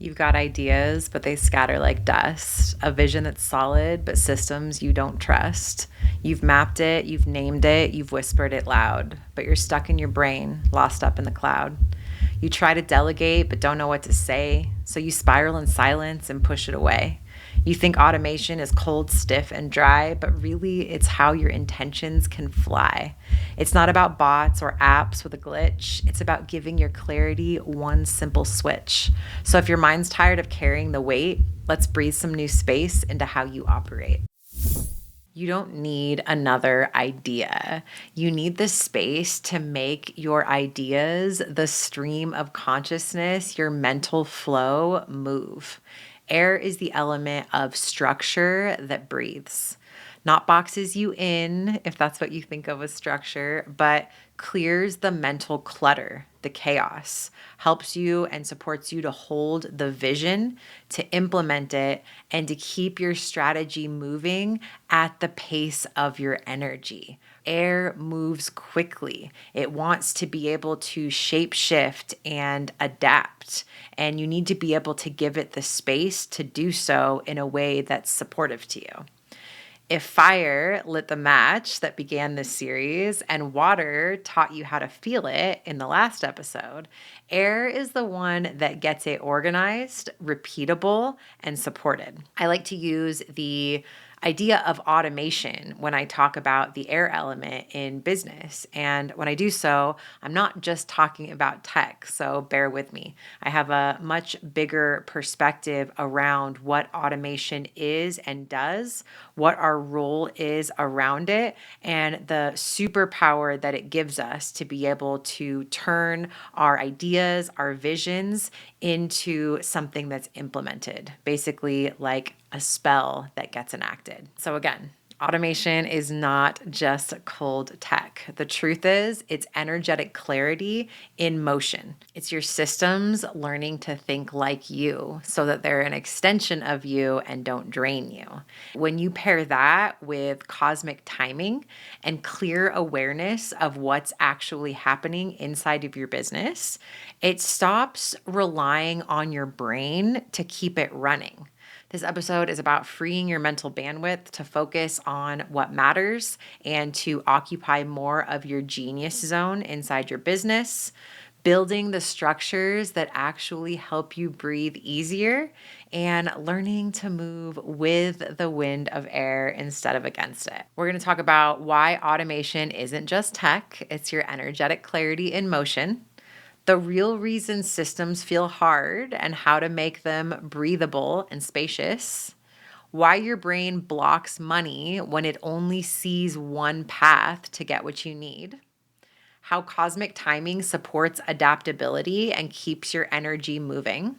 You've got ideas, but they scatter like dust. A vision that's solid, but systems you don't trust. You've mapped it, you've named it, you've whispered it loud, but you're stuck in your brain, lost up in the cloud. You try to delegate, but don't know what to say, so you spiral in silence and push it away. You think automation is cold, stiff, and dry, but really it's how your intentions can fly. It's not about bots or apps with a glitch. It's about giving your clarity one simple switch. So if your mind's tired of carrying the weight, let's breathe some new space into how you operate. You don't need another idea. You need the space to make your ideas, the stream of consciousness, your mental flow move. Air is the element of structure that breathes, not boxes you in, if that's what you think of as structure, but clears the mental clutter, the chaos, helps you and supports you to hold the vision, to implement it, and to keep your strategy moving at the pace of your energy. Air moves quickly. It wants to be able to shape shift and adapt. And you need to be able to give it the space to do so in a way that's supportive to you. If fire lit the match that began this series and water taught you how to feel it in the last episode, air is the one that gets it organized, repeatable, and supported. I like to use the idea of automation when I talk about the air element in business. And when I do so, I'm not just talking about tech, so bear with me. I have a much bigger perspective around what automation is and does, what our role is around it, and the superpower that it gives us to be able to turn our ideas, our visions into something that's implemented, basically like a spell that gets enacted. So again, automation is not just cold tech. The truth is, it's energetic clarity in motion. It's your systems learning to think like you so that they're an extension of you and don't drain you. When you pair that with cosmic timing and clear awareness of what's actually happening inside of your business, it stops relying on your brain to keep it running. This episode is about freeing your mental bandwidth to focus on what matters and to occupy more of your genius zone inside your business, building the structures that actually help you breathe easier, and learning to move with the wind of air instead of against it. We're going to talk about why automation isn't just tech, it's your energetic clarity in motion, the real reason systems feel hard and how to make them breathable and spacious, why your brain blocks money when it only sees one path to get what you need, how cosmic timing supports adaptability and keeps your energy moving,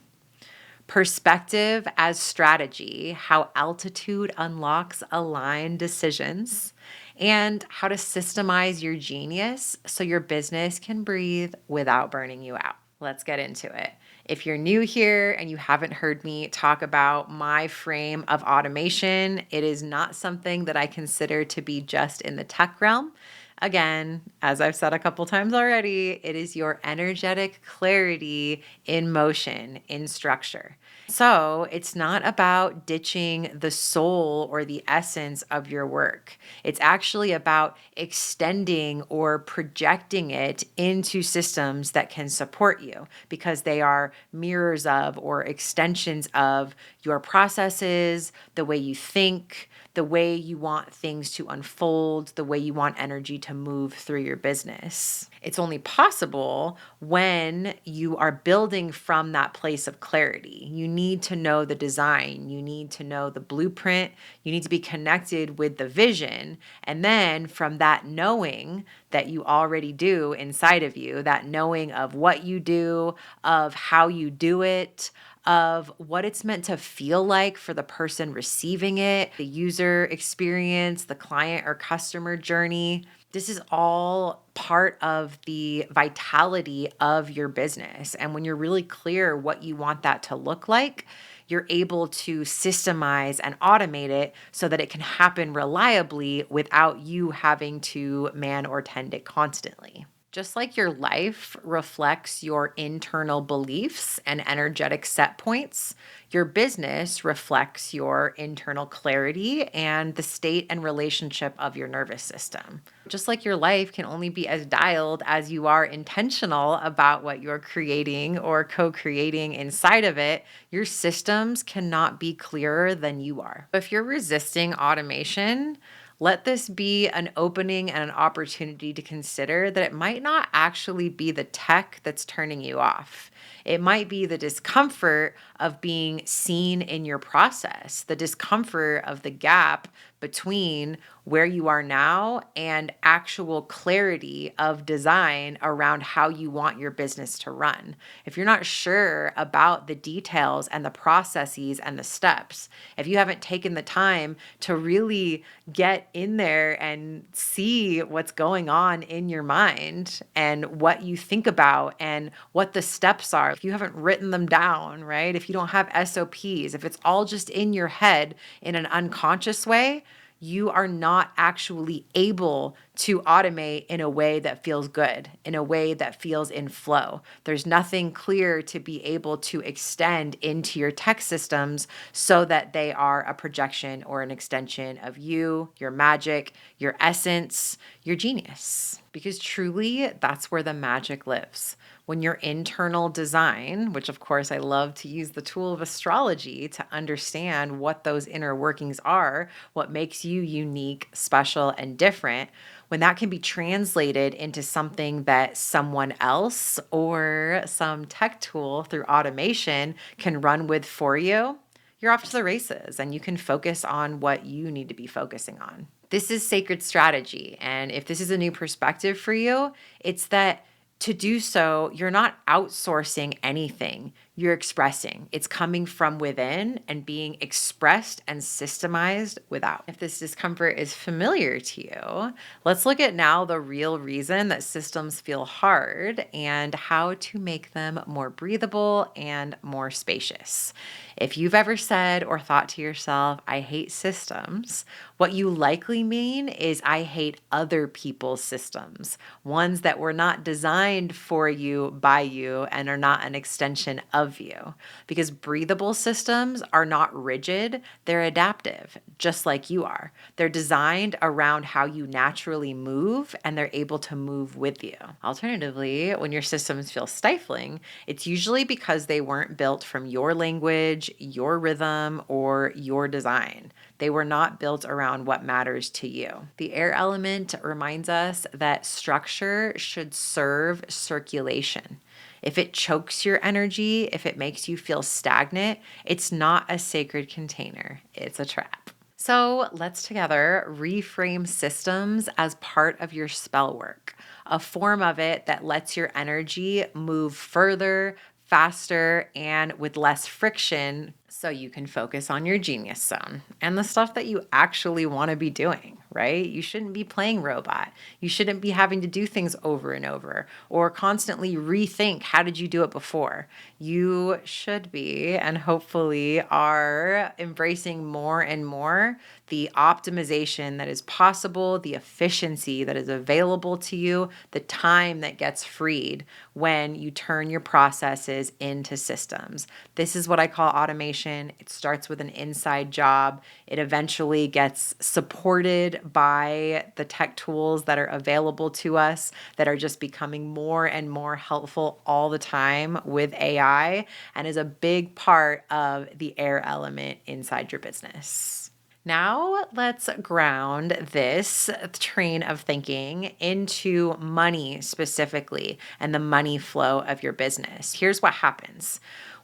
perspective as strategy, how altitude unlocks aligned decisions, and how to systemize your genius so your business can breathe without burning you out. Let's get into it. If you're new here and you haven't heard me talk about my frame of automation, it is not something that I consider to be just in the tech realm. Again, as I've said a couple times already, it is your energetic clarity in motion, in structure. So it's not about ditching the soul or the essence of your work. It's actually about extending or projecting it into systems that can support you because they are mirrors of or extensions of your processes, the way you think, the way you want things to unfold, the way you want energy to move through your business. It's only possible when you are building from that place of clarity. You need to know the design, you need to know the blueprint, you need to be connected with the vision. And then from that knowing that you already do inside of you, that knowing of what you do, of how you do it, of what it's meant to feel like for the person receiving it, the user experience, the client or customer journey. This is all part of the vitality of your business. And when you're really clear what you want that to look like, you're able to systemize and automate it so that it can happen reliably without you having to man or tend it constantly. Just like your life reflects your internal beliefs and energetic set points, your business reflects your internal clarity and the state and relationship of your nervous system. Just like your life can only be as dialed as you are intentional about what you're creating or co creating inside of it, your systems cannot be clearer than you are. If you're resisting automation, let this be an opening and an opportunity to consider that it might not actually be the tech that's turning you off. It might be the discomfort of being seen in your process, the discomfort of the gap between where you are now and actual clarity of design around how you want your business to run. If you're not sure about the details and the processes and the steps, if you haven't taken the time to really get in there and see what's going on in your mind and what you think about and what the steps are, if you haven't written them down, right? If you don't have SOPs, if it's all just in your head in an unconscious way, you are not actually able to automate in a way that feels good, in a way that feels in flow. There's nothing clear to be able to extend into your tech systems so that they are a projection or an extension of you, your magic, your essence, your genius. Because truly, that's where the magic lives. When your internal design, which of course I love to use the tool of astrology to understand what those inner workings are, what makes you unique, special, and different, when that can be translated into something that someone else or some tech tool through automation can run with for you, you're off to the races and you can focus on what you need to be focusing on. This is sacred strategy. And if this is a new perspective for you, it's that to do so, you're not outsourcing anything. You're expressing. It's coming from within and being expressed and systemized without. If this discomfort is familiar to you, let's look at now the real reason that systems feel hard and how to make them more breathable and more spacious. If you've ever said or thought to yourself, I hate systems, what you likely mean is I hate other people's systems, ones that were not designed for you by you and are not an extension of you. Because breathable systems are not rigid, they're adaptive, just like you are. They're designed around how you naturally move and they're able to move with you. Alternatively, when your systems feel stifling, it's usually because they weren't built from your language, your rhythm, or your design. They were not built around what matters to you. The air element reminds us that structure should serve circulation. If it chokes your energy, if it makes you feel stagnant, it's not a sacred container, it's a trap. So let's together reframe systems as part of your spell work, a form of it that lets your energy move further, faster, and with less friction so you can focus on your genius zone and the stuff that you actually want to be doing, right? You shouldn't be playing robot. You shouldn't be having to do things over and over or constantly rethink how did you do it before. You should be and hopefully are embracing more and more the optimization that is possible, the efficiency that is available to you, the time that gets freed when you turn your processes into systems. This is what I call automation. It starts with an inside job. It eventually gets supported by the tech tools that are available to us that are just becoming more and more helpful all the time with AI and is a big part of the air element inside your business. Now, let's ground this train of thinking into money specifically and the money flow of your business. Here's what happens.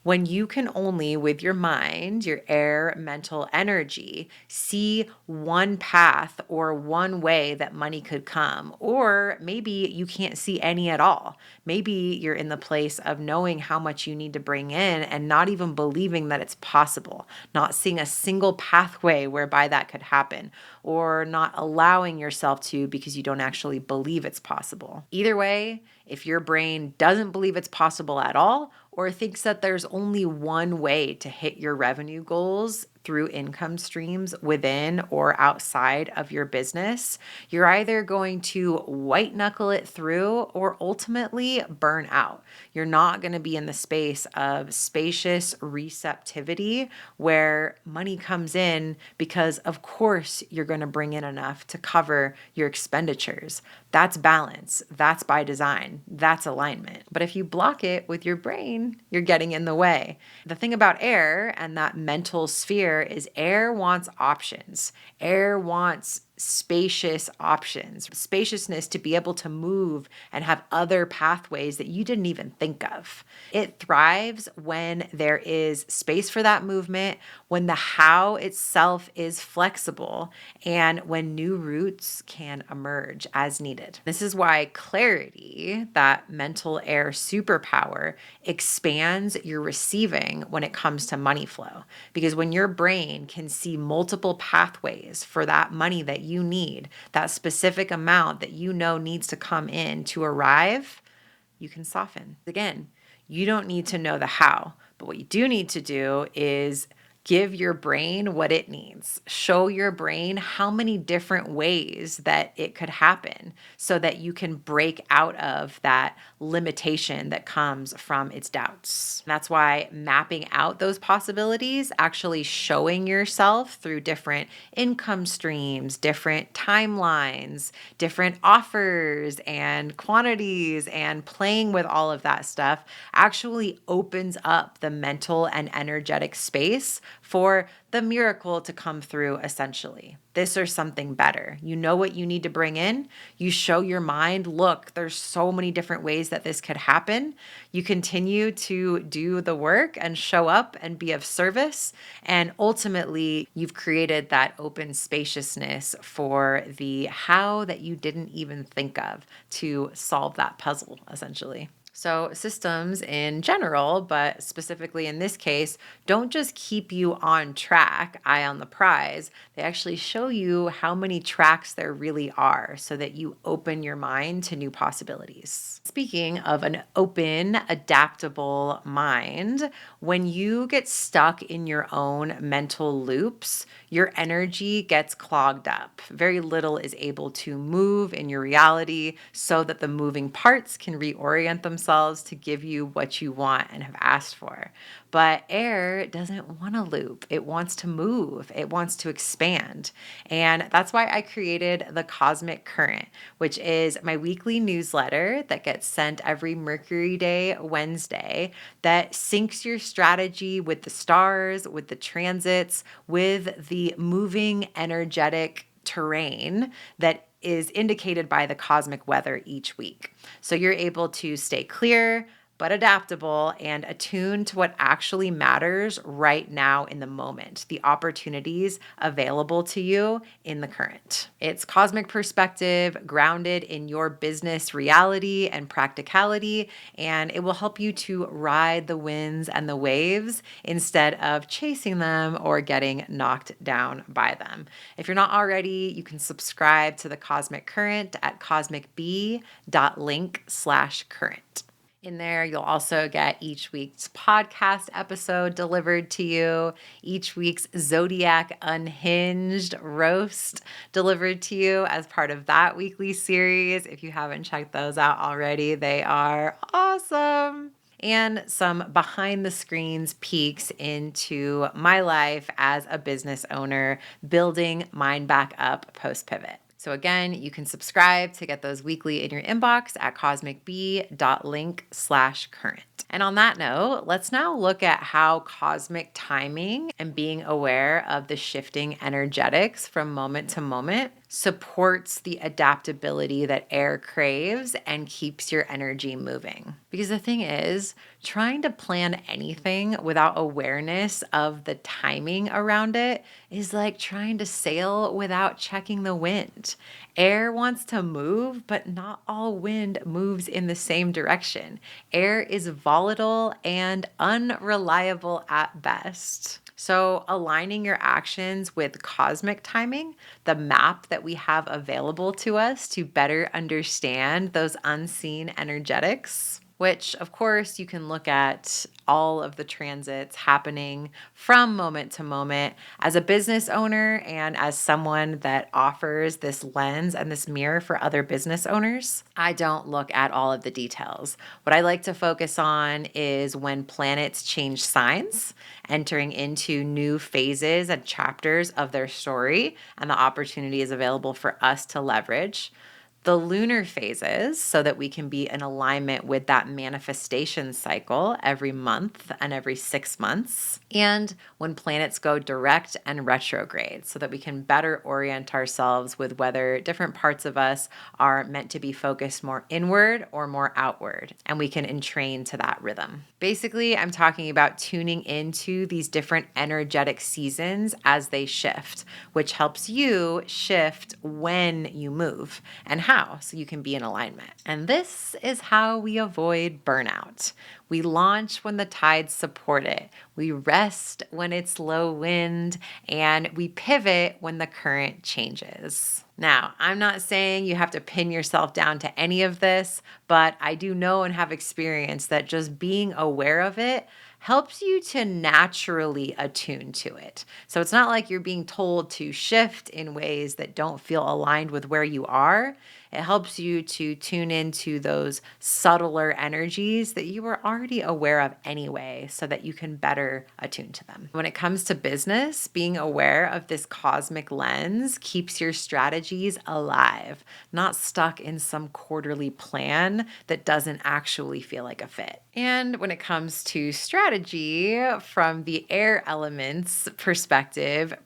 When you can only, with your mind, your air mental energy, see one path or one way that money could come, or maybe you can't see any at all. Maybe you're in the place of knowing how much you need to bring in and not even believing that it's possible, not seeing a single pathway whereby that could happen, or not allowing yourself to because you don't actually believe it's possible. Either way, if your brain doesn't believe it's possible at all, or thinks that there's only one way to hit your revenue goals, through income streams within or outside of your business, you're either going to white knuckle it through or ultimately burn out. You're not going to be in the space of spacious receptivity where money comes in because, of course, you're going to bring in enough to cover your expenditures. That's balance. That's by design. That's alignment. But if you block it with your brain, you're getting in the way. The thing about air and that mental sphere is air wants options. Air wants spacious options, spaciousness to be able to move and have other pathways that you didn't even think of. It thrives when there is space for that movement, when the how itself is flexible, and when new routes can emerge as needed. This is why clarity, that mental air superpower, expands your receiving when it comes to money flow. Because when your brain can see multiple pathways for that money that you need, that specific amount that you know needs to come in to arrive, you can soften. Again, you don't need to know the how, but what you do need to do is give your brain what it needs. Show your brain how many different ways that it could happen so that you can break out of that limitation that comes from its doubts. That's why mapping out those possibilities, actually showing yourself through different income streams, different timelines, different offers and quantities, and playing with all of that stuff actually opens up the mental and energetic space for the miracle to come through essentially. This or something better. You know what you need to bring in. You show your mind, look, there's so many different ways that this could happen. You continue to do the work and show up and be of service. And ultimately, you've created that open spaciousness for the how that you didn't even think of to solve that puzzle, essentially. So systems in general, but specifically in this case, don't just keep you on track, eye on the prize. They actually show you how many tracks there really are so that you open your mind to new possibilities. Speaking of an open, adaptable mind, when you get stuck in your own mental loops, your energy gets clogged up. Very little is able to move in your reality so that the moving parts can reorient themselves to give you what you want and have asked for. But air doesn't want to loop. It wants to move. It wants to expand. And that's why I created the Cosmic Current, which is my weekly newsletter that gets sent every Mercury Day Wednesday that syncs your strategy with the stars, with the transits, with the moving energetic terrain that is indicated by the cosmic weather each week. So you're able to stay clear, but adaptable and attuned to what actually matters right now in the moment, the opportunities available to you in the current. It's cosmic perspective grounded in your business reality and practicality, and it will help you to ride the winds and the waves instead of chasing them or getting knocked down by them. If you're not already, you can subscribe to the Cosmic Current at cosmicbee.link/current. In there, you'll also get each week's podcast episode delivered to you, each week's Zodiac Unhinged roast delivered to you as part of that weekly series. If you haven't checked those out already, they are awesome. And some behind the scenes peeks into my life as a business owner, building mine back up post pivot. So again, you can subscribe to get those weekly in your inbox at cosmicbee.link/current. And on that note, let's now look at how cosmic timing and being aware of the shifting energetics from moment to moment supports the adaptability that air craves and keeps your energy moving. Because the thing is, trying to plan anything without awareness of the timing around it is like trying to sail without checking the wind. Air wants to move, but not all wind moves in the same direction. Air is volatile and unreliable at best. So aligning your actions with cosmic timing, the map that we have available to us to better understand those unseen energetics. which of course you can look at all of the transits happening from moment to moment. As a business owner and as someone that offers this lens and this mirror for other business owners, I don't look at all of the details. What I like to focus on is when planets change signs, entering into new phases and chapters of their story, and the opportunity is available for us to leverage the lunar phases so that we can be in alignment with that manifestation cycle every month and every 6 months, and when planets go direct and retrograde so that we can better orient ourselves with whether different parts of us are meant to be focused more inward or more outward, and we can entrain to that rhythm. Basically, I'm talking about tuning into these different energetic seasons as they shift, which helps you shift when you move and how, so you can be in alignment. And this is how we avoid burnout. We launch when the tides support it. We rest when it's low wind, and we pivot when the current changes. Now, I'm not saying you have to pin yourself down to any of this, but I do know and have experienced that just being aware of it helps you to naturally attune to it. So it's not like you're being told to shift in ways that don't feel aligned with where you are. It helps you to tune into those subtler energies that you were already aware of anyway, so that you can better attune to them. When it comes to business, being aware of this cosmic lens keeps your strategies alive, not stuck in some quarterly plan that doesn't actually feel like a fit. And when it comes to strategy, from the air elements perspective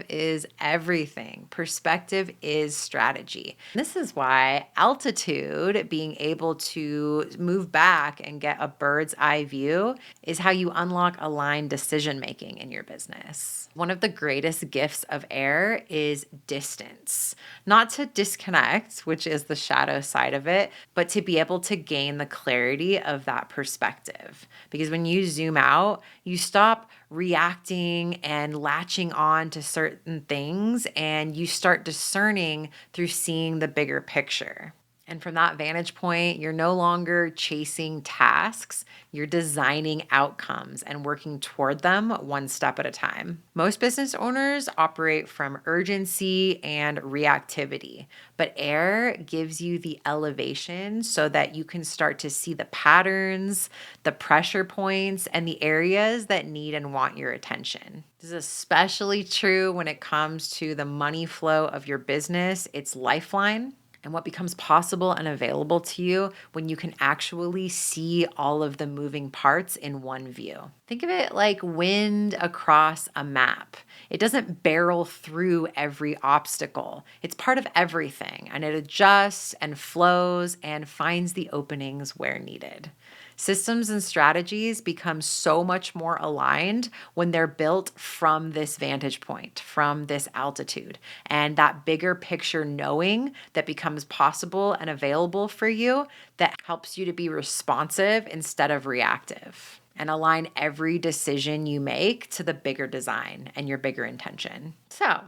is everything. Perspective is strategy. This is why altitude, being able to move back and get a bird's eye view, is how you unlock aligned decision making in your business. One of the greatest gifts of air is distance. Not to disconnect, which is the shadow side of it, but to be able to gain the clarity of that perspective. Because when you zoom out, you stop reacting and latching on to certain things, and you start discerning through seeing the bigger picture. And from that vantage point, you're no longer chasing tasks, you're designing outcomes and working toward them one step at a time. Most business owners operate from urgency and reactivity, but air gives you the elevation so that you can start to see the patterns, the pressure points, and the areas that need and want your attention. This is especially true when it comes to the money flow of your business, its lifeline, and what becomes possible and available to you when you can actually see all of the moving parts in one view. Think of it like wind across a map. It doesn't barrel through every obstacle. It's part of everything, and it adjusts and flows and finds the openings where needed. Systems and strategies become so much more aligned when they're built from this vantage point, from this altitude, and that bigger picture knowing that becomes possible and available for you, that helps you to be responsive instead of reactive, and align every decision you make to the bigger design and your bigger intention. So,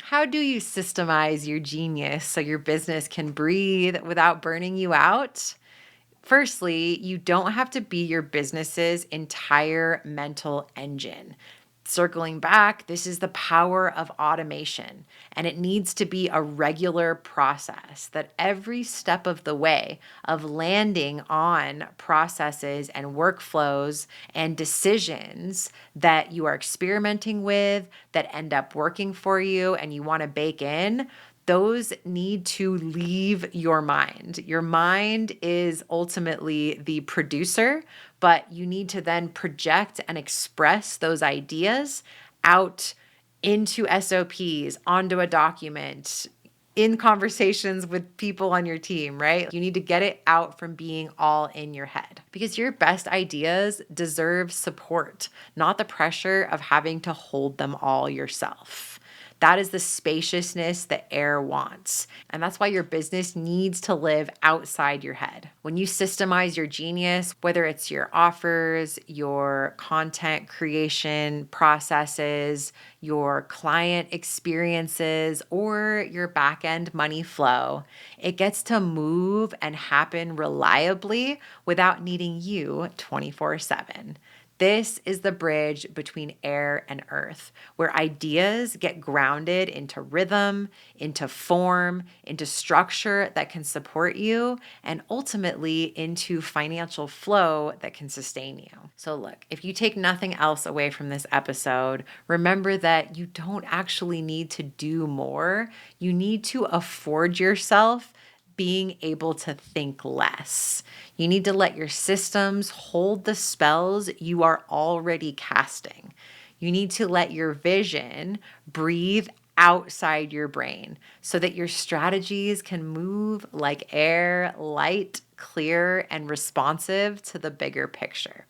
how do you systemize your genius so your business can breathe without burning you out? Firstly, you don't have to be your business's entire mental engine. Circling back, this is the power of automation, and it needs to be a regular process that every step of the way of landing on processes and workflows and decisions that you are experimenting with that end up working for you and you want to bake in, those need to leave your mind. Your mind is ultimately the producer, but you need to then project and express those ideas out into SOPs, onto a document, in conversations with people on your team, right? You need to get it out from being all in your head, because your best ideas deserve support, not the pressure of having to hold them all yourself. That is the spaciousness that air wants. And that's why your business needs to live outside your head. When you systemize your genius, whether it's your offers, your content creation processes, your client experiences, or your back end money flow, it gets to move and happen reliably without needing you 24/7. This is the bridge between air and earth, where ideas get grounded into rhythm, into form, into structure that can support you, and ultimately into financial flow that can sustain you. So, look, if you take nothing else away from this episode, remember that you don't actually need to do more. You need to afford yourself being able to think less. You need to let your systems hold the spells you are already casting. You need to let your vision breathe outside your brain so that your strategies can move like air, light, clear, and responsive to the bigger picture.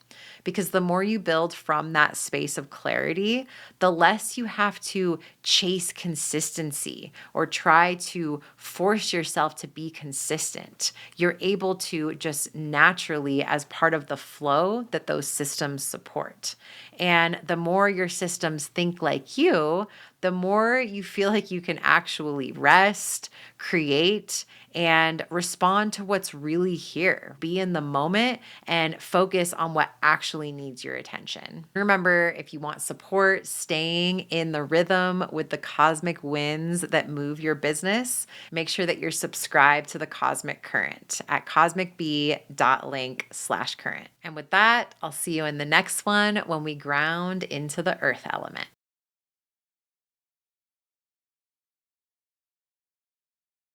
Because the more you build from that space of clarity, the less you have to chase consistency or try to force yourself to be consistent. You're able to just naturally, as part of the flow that those systems support. And the more your systems think like you, the more you feel like you can actually rest, create, and respond to what's really here. Be in the moment and focus on what actually needs your attention. Remember, if you want support staying in the rhythm with the cosmic winds that move your business, make sure that you're subscribed to the Cosmic Current at cosmicbee.link/current. And with that, I'll see you in the next one when we ground into the earth element.